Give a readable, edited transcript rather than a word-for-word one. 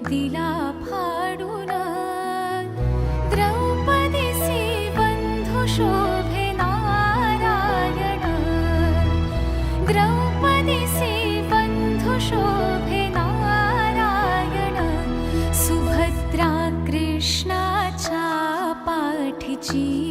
दिला फाडून द्रौपदीसी बंधू शोभे नारायण द्रौपदीसी बंधू शोभे नारायण सुभद्रा कृष्णाच्या पाठीची